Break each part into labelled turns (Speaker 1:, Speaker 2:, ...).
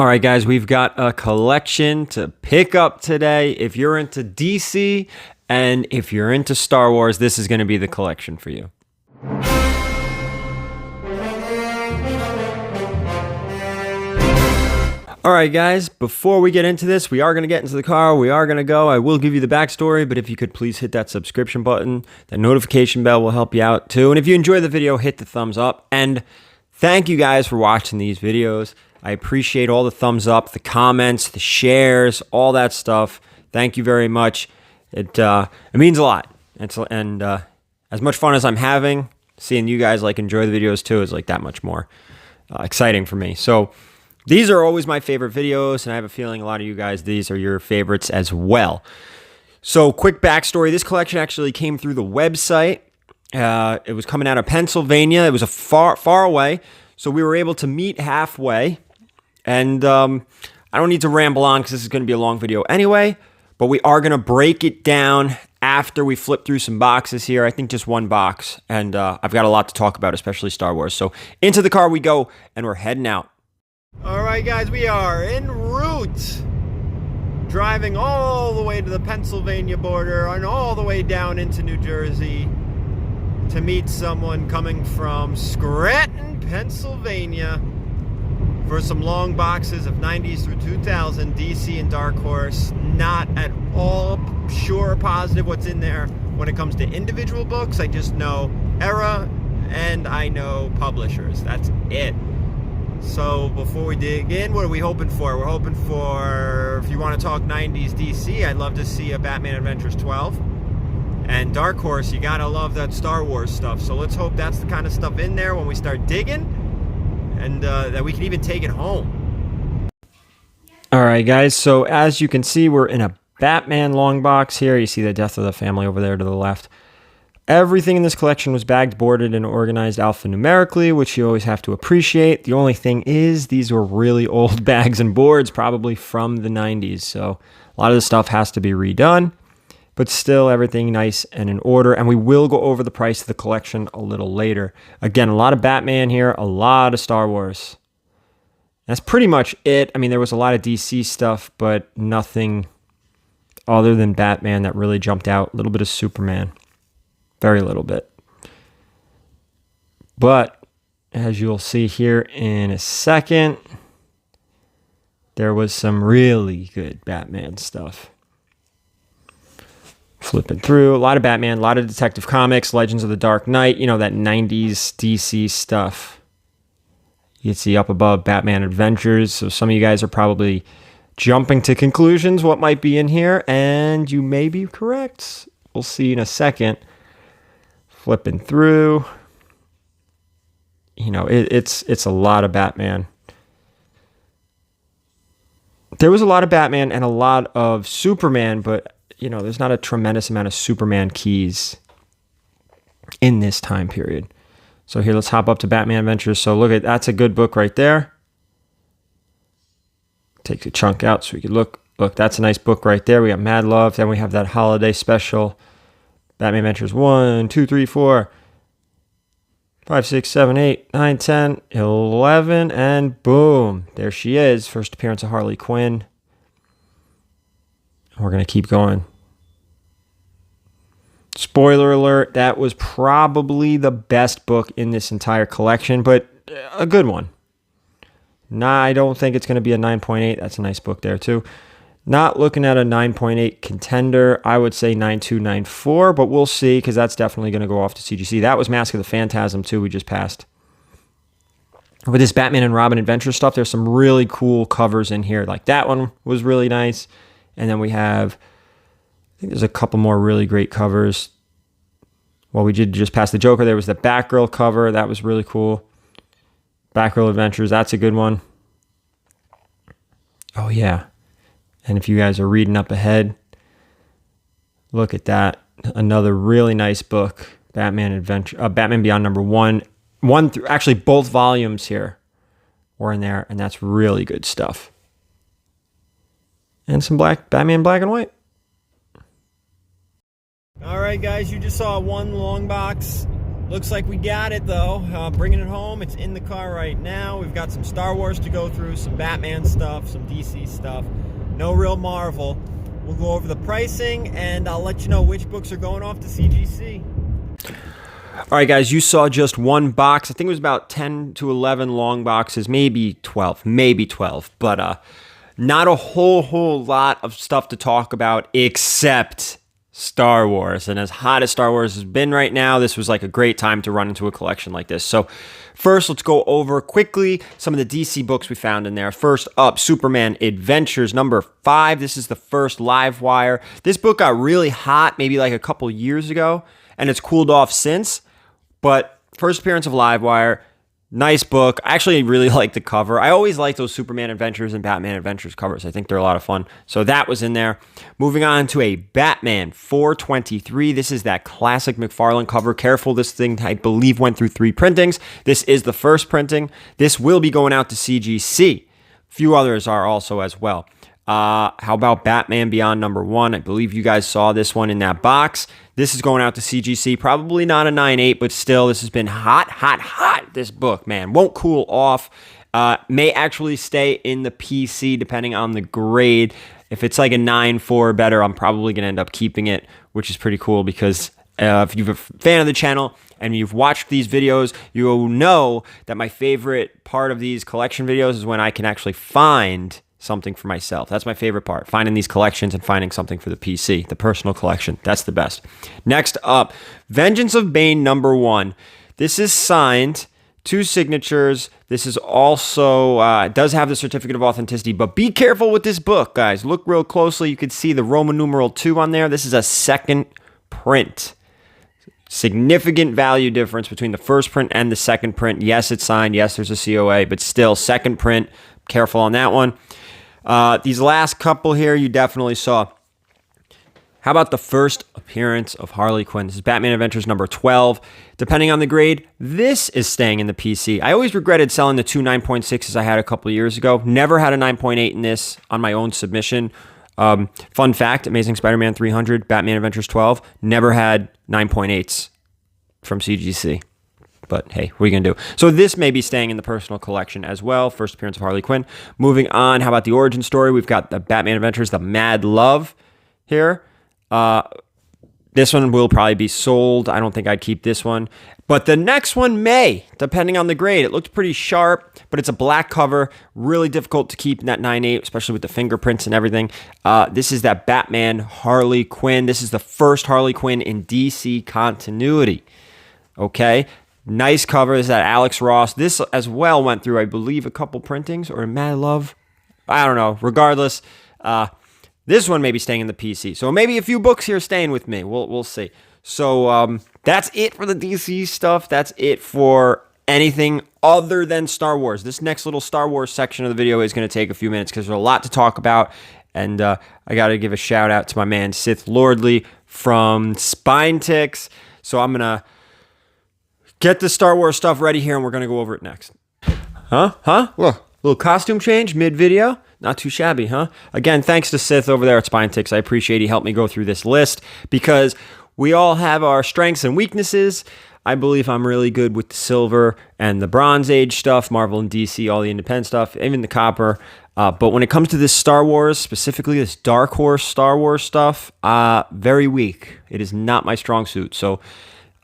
Speaker 1: All right, guys, we've got a collection to pick up today. If you're into DC and if you're into Star Wars, this is going to be the collection for you. All right, guys, before we get into this, we are going to get into the car. We are going to go. I will give you the backstory, but if you could please hit that subscription button, that notification bell will help you out too. And if you enjoy the video, hit the thumbs up. And thank you guys for watching these videos. I appreciate all the thumbs up, the comments, the shares, all that stuff. Thank you very much. It means a lot. And as much fun as I'm having, seeing you guys enjoy the videos too is that much more exciting for me. So these are always my favorite videos, and I have a feeling a lot of you guys, these are your favorites as well. So quick backstory, this collection actually came through the website. It was coming out of Pennsylvania. It was a far away, so we were able to meet halfway. And I don't need to ramble on because this is going to be a long video anyway, but we are going to break it down after we flip through some boxes here. I think just one box, and I've got a lot to talk about, especially Star Wars. So into the car we go, and we're heading out. All right, guys, we are en route, driving all the way to the Pennsylvania border and all the way down into New Jersey to meet someone coming from Scranton, Pennsylvania, for some long boxes of 90s through 2000 DC and Dark Horse. Not at all sure or positive what's in there when it comes to individual books. I just know era and I know publishers. That's it. So before we dig in, what are we hoping for? We're hoping for, if you want to talk 90s DC, I'd love to see a Batman Adventures 12. And Dark Horse, you gotta love that Star Wars stuff. So let's hope that's the kind of stuff in there when we start digging, and that we can even take it home. All right, guys, so as you can see, we're in a Batman long box here. You see the Death of the Family over there to the left. Everything in this collection was bagged, boarded, and organized alphanumerically, which you always have to appreciate. The only thing is these were really old bags and boards, probably from the 90s, so a lot of the stuff has to be redone, but still everything nice and in order. And we will go over the price of the collection a little later. Again, a lot of Batman here, a lot of Star Wars. That's pretty much it. I mean, there was a lot of DC stuff, but nothing other than Batman that really jumped out. A little bit of Superman. Very little bit. But as you'll see here in a second, there was some really good Batman stuff. Flipping through, a lot of Batman, a lot of Detective Comics, Legends of the Dark Knight, you know, that 90s DC stuff. You can see up above Batman Adventures. So some of you guys are probably jumping to conclusions what might be in here, and you may be correct. We'll see in a second. Flipping through, you know, it's a lot of Batman. There was a lot of Batman and a lot of Superman, but you know, there's not a tremendous amount of Superman keys in this time period. So here, let's hop up to Batman Adventures. So look at, that's a good book right there. Take a chunk out so we can look. Look, that's a nice book right there. We got Mad Love. Then we have that holiday special. Batman Adventures 1, 2, 3, 4, 5, 6, 7, 8, 9, 10, 11, and boom. There she is. First appearance of Harley Quinn. We're going to keep going. Spoiler alert, that was probably the best book in this entire collection, but a good one. Nah, I don't think it's going to be a 9.8. That's a nice book there too. Not looking at a 9.8 contender. I would say 9.2, 9.4, but we'll see because that's definitely going to go off to CGC. That was Mask of the Phantasm too, we just passed. With this Batman and Robin adventure stuff, there's some really cool covers in here. Like that one was really nice. And then we have, I think there's a couple more really great covers. Well, we did just pass the Joker. There was the Batgirl cover. That was really cool. Batgirl Adventures, that's a good one. Oh, yeah. And if you guys are reading up ahead, look at that. Another really nice book, Batman Adventure, Batman Beyond #1. Actually, both volumes here were in there, and that's really good stuff. And some Batman Black and White. All right, guys, you just saw one long box Looks like we got it though. Bringing it home. It's in the car right now. We've got some Star Wars to go through, some Batman stuff, some DC stuff. No real Marvel. We'll go over the pricing and I'll let you know which books are going off to CGC. All right, guys, you saw just one box. I think it was about 10 to 11 long boxes, maybe 12, but not a whole lot of stuff to talk about except Star Wars. And as hot as Star Wars has been right now, this was like a great time to run into a collection like this. So first, let's go over quickly some of the DC books we found in there. First up, Superman Adventures number 5. This is the first live wire. This book got really hot maybe like a couple years ago, and it's cooled off since. But first appearance of Livewire, nice book. I actually really like the cover. I always like those Superman Adventures and Batman Adventures covers. I think they're a lot of fun. So that was in there. Moving on to a Batman 423. This is that classic McFarlane cover. Careful, this thing I believe went through 3 printings. This is the first printing. This will be going out to CGC. A few others are also as well. How about Batman Beyond number 1? I believe you guys saw this one in that box. This is going out to CGC. Probably not a 9.8, but still, this has been hot, this book, man. Won't cool off. May actually stay in the PC depending on the grade. If it's like a 9.4 or better, I'm probably going to end up keeping it, which is pretty cool because if you're a fan of the channel and you've watched these videos, you'll know that my favorite part of these collection videos is when I can actually find something for myself. That's my favorite part, finding these collections and finding something for the PC, the personal collection. That's the best. Next up, Vengeance of Bane number 1. This is signed, 2 signatures. This is also, does have the certificate of authenticity, but be careful with this book, guys. Look real closely. You can see the Roman numeral 2 on there. This is a second print. Significant value difference between the first print and the second print. Yes, it's signed. Yes, there's a COA, but still, second print. Careful on that one. These last couple here you definitely saw. How about the first appearance of Harley Quinn? This is Batman Adventures number 12. Depending on the grade, this is staying in the PC. I always regretted selling the 2 9.6s I had a couple years ago. Never had a 9.8 in this on my own submission. Fun fact, Amazing Spider-Man 300, Batman Adventures 12, never had 9.8s from CGC. But hey, what are you going to do? So this may be staying in the personal collection as well. First appearance of Harley Quinn. Moving on, how about the origin story? We've got the Batman Adventures, the Mad Love here. This one will probably be sold. I don't think I'd keep this one. But the next one may, depending on the grade. It looked pretty sharp, but it's a black cover. Really difficult to keep in that 9.8, especially with the fingerprints and everything. This is that Batman Harley Quinn. This is the first Harley Quinn in DC continuity. Okay. Nice cover. This is that Alex Ross. This as well went through, I believe, a couple printings or Mad Love. I don't know. Regardless, this one may be staying in the PC. So maybe a few books here staying with me. We'll see. So that's it for the DC stuff. That's it for anything other than Star Wars. This next little Star Wars section of the video is going to take a few minutes because there's a lot to talk about. And I got to give a shout out to my man Sith Lordley from Spine Ticks. So I'm going to get the Star Wars stuff ready here, and we're going to go over it next. Look, little costume change mid-video. Not too shabby, huh? Again, thanks to Sith over there at Spine Ticks. I appreciate he helped me go through this list because we all have our strengths and weaknesses. I believe I'm really good with the silver and the Bronze Age stuff, Marvel and DC, all the independent stuff, even the copper. But when it comes to this Star Wars, specifically this Dark Horse Star Wars stuff, very weak. It is not my strong suit. So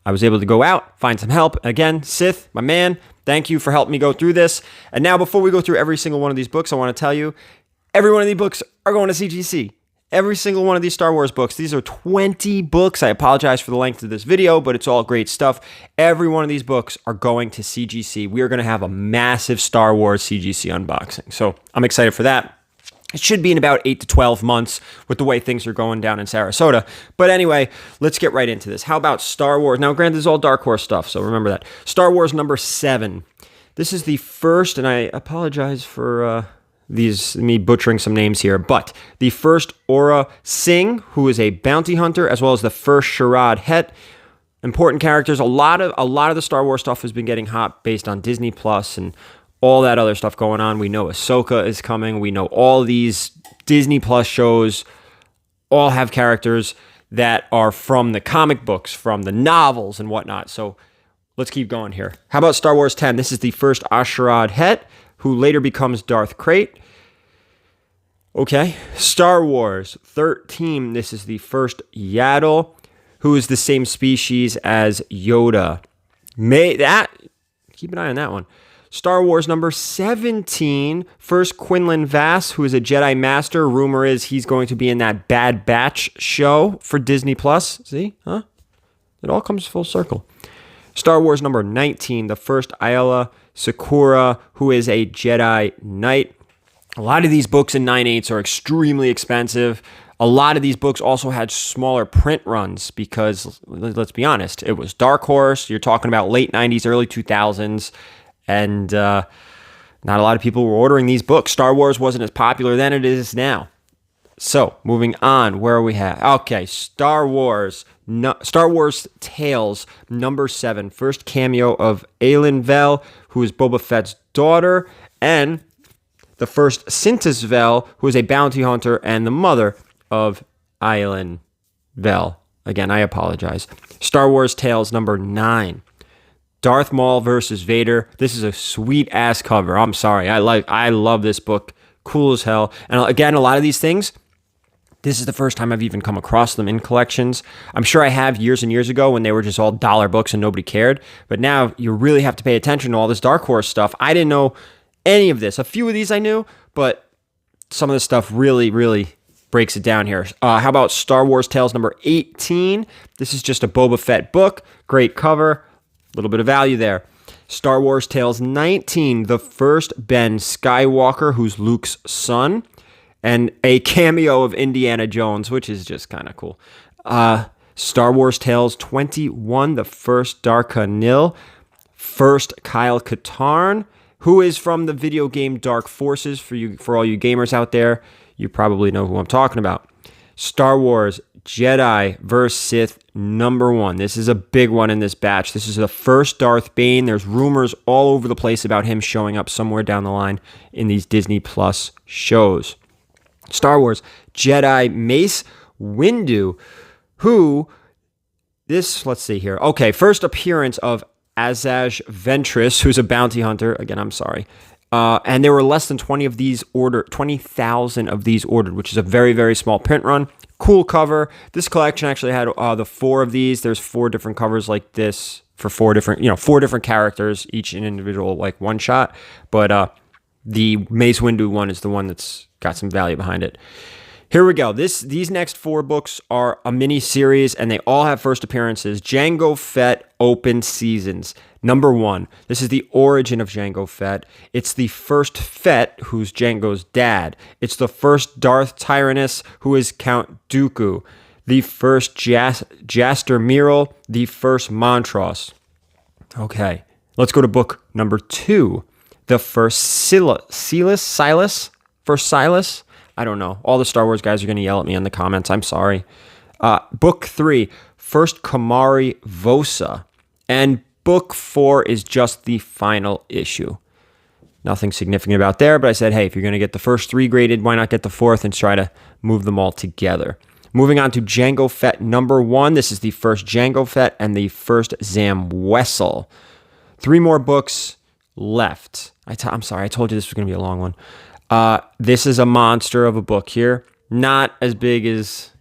Speaker 1: I was able to go out, find some help. Again, Sith, my man, thank you for helping me go through this. And now before we go through every single one of these books, I want to tell you, every one of these books are going to CGC. Every single one of these Star Wars books. These are 20 books. I apologize for the length of this video, but it's all great stuff. Every one of these books are going to CGC. We are going to have a massive Star Wars CGC unboxing. So I'm excited for that. It should be in about 8 to 12 months with the way things are going down in Sarasota. But anyway, let's get right into this. How about Star Wars? Now, granted, this is all Dark Horse stuff, so remember that. Star Wars number 7. This is the first, and I apologize for me butchering some names here, but the first Aura Singh, who is a bounty hunter, as well as the first Sharad Het. Important characters. A lot of the Star Wars stuff has been getting hot based on Disney Plus and all that other stuff going on. We know Ahsoka is coming. We know all these Disney Plus shows all have characters that are from the comic books, from the novels and whatnot. So let's keep going here. How about Star Wars 10? This is the first Asherad Het, who later becomes Darth Krayt. Okay. Star Wars 13. This is the first Yaddle, who is the same species as Yoda. Keep an eye on that one. Star Wars number 17, first Quinlan Vos, who is a Jedi Master. Rumor is he's going to be in that Bad Batch show for Disney+. See? Huh? It all comes full circle. Star Wars number 19, the first Ayla Secura, who is a Jedi Knight. A lot of these books in 9/8 are extremely expensive. A lot of these books also had smaller print runs because, let's be honest, it was Dark Horse. You're talking about late 90s, early 2000s. And not a lot of people were ordering these books. Star Wars wasn't as popular then as it is now. So, moving on, where are we at? Okay, Star Wars Tales number 7. First cameo of Aelin Vel, who is Boba Fett's daughter, and the first Cintas Vel, who is a bounty hunter and the mother of Aelin Vel. Again, I apologize. Star Wars Tales number 9. Darth Maul versus Vader. This is a sweet-ass cover. I'm sorry. I love this book. Cool as hell. And again, a lot of these things, this is the first time I've even come across them in collections. I'm sure I have years and years ago when they were just all dollar books and nobody cared. But now you really have to pay attention to all this Dark Horse stuff. I didn't know any of this. A few of these I knew, but some of this stuff really, really breaks it down here. How about Star Wars Tales number 18? This is just a Boba Fett book. Great cover. A little bit of value there. Star Wars Tales 19, the first Ben Skywalker, who's Luke's son, and a cameo of Indiana Jones, which is just kind of cool. Star Wars Tales 21, the first Darka Nil, first Kyle Katarn, who is from the video game Dark Forces. For all you gamers out there, you probably know who I'm talking about. Star Wars Jedi vs. Sith number 1. This is a big one in this batch. This is the first Darth Bane. There's rumors all over the place about him showing up somewhere down the line in these Disney Plus shows. Star Wars Jedi Mace Windu, let's see here. Okay, first appearance of Asajj Ventress, who's a bounty hunter. Again, I'm sorry. And there were less than 20,000 of these ordered, which is a very, very small print run. Cool cover. This collection actually had the 4 of these. There's 4 different covers like this for 4 different characters, each an individual like one shot. But the Mace Windu one is the one that's got some value behind it. Here we go. These next 4 books are a mini series, and they all have first appearances. Jango Fett Open Seasons. Number 1. This is the origin of Jango Fett. It's the first Fett, who's Jango's dad. It's the first Darth Tyrannus, who is Count Dooku. The first Jaster Miral. The first Montross. Okay, let's go to book number 2. The first Silas? First Silas? I don't know. All the Star Wars guys are going to yell at me in the comments. I'm sorry. Book 3, first Kamari Vosa. And book 4 is just the final issue. Nothing significant about there, but I said, hey, if you're going to get the first 3 graded, why not get the 4th and try to move them all together? Moving on to Jango Fett number 1. This is the first Jango Fett and the first Zam Wessel. 3 more books left. I'm sorry, I told you this was going to be a long one. This is a monster of a book here. Not as big as,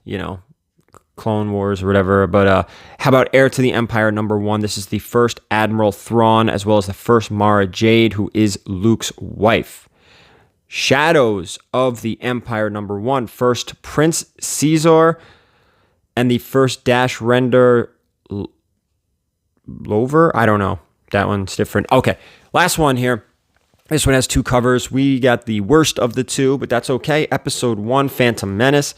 Speaker 1: Clone Wars or whatever, but how about Heir to the Empire number 1? This is the first Admiral Thrawn, as well as the first Mara Jade, who is Luke's wife. Shadows of the Empire number 1. First Prince Caesar and the first Dash Render Lover? I don't know. That one's different. Okay, last one here. This one has 2 covers. We got the worst of the 2, but that's okay. Episode 1, Phantom Menace.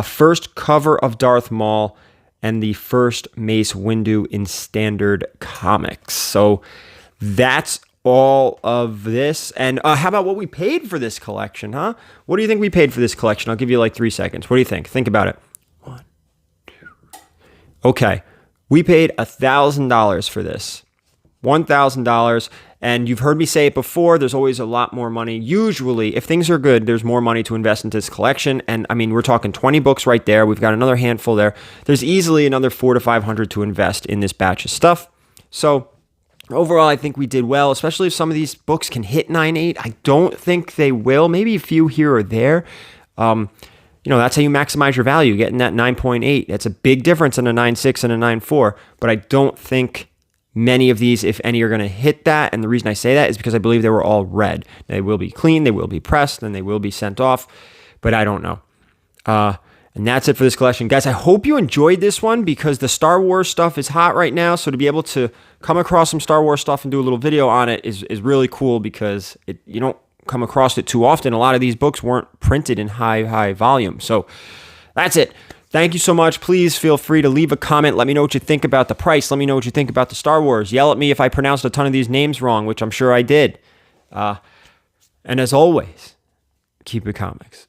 Speaker 1: First cover of Darth Maul and the first Mace Windu in Standard Comics. So that's all of this. And how about what we paid for this collection, huh? What do you think we paid for this collection? I'll give you like 3 seconds. What do you think? Think about it. 1, 2. Okay. We paid $1,000 for this. $1,000. And you've heard me say it before, there's always a lot more money. Usually, if things are good, there's more money to invest into this collection. And I mean, we're talking 20 books right there. We've got another handful there. There's easily another $400 to $500 to invest in this batch of stuff. So overall, I think we did well, especially if some of these books can hit 9.8. I don't think they will. Maybe a few here or there. That's how you maximize your value, getting that 9.8. That's a big difference in a 9.6 and a 9.4. But I don't think many of these, if any, are going to hit that. And the reason I say that is because I believe they were all red. They will be clean, they will be pressed, and they will be sent off. But I don't know. And that's it for this collection. Guys, I hope you enjoyed this one because the Star Wars stuff is hot right now. So to be able to come across some Star Wars stuff and do a little video on it is really cool because you don't come across it too often. A lot of these books weren't printed in high volume. So that's it. Thank you so much. Please feel free to leave a comment. Let me know what you think about the price. Let me know what you think about the Star Wars. Yell at me if I pronounced a ton of these names wrong, which I'm sure I did. And as always, keep it comics.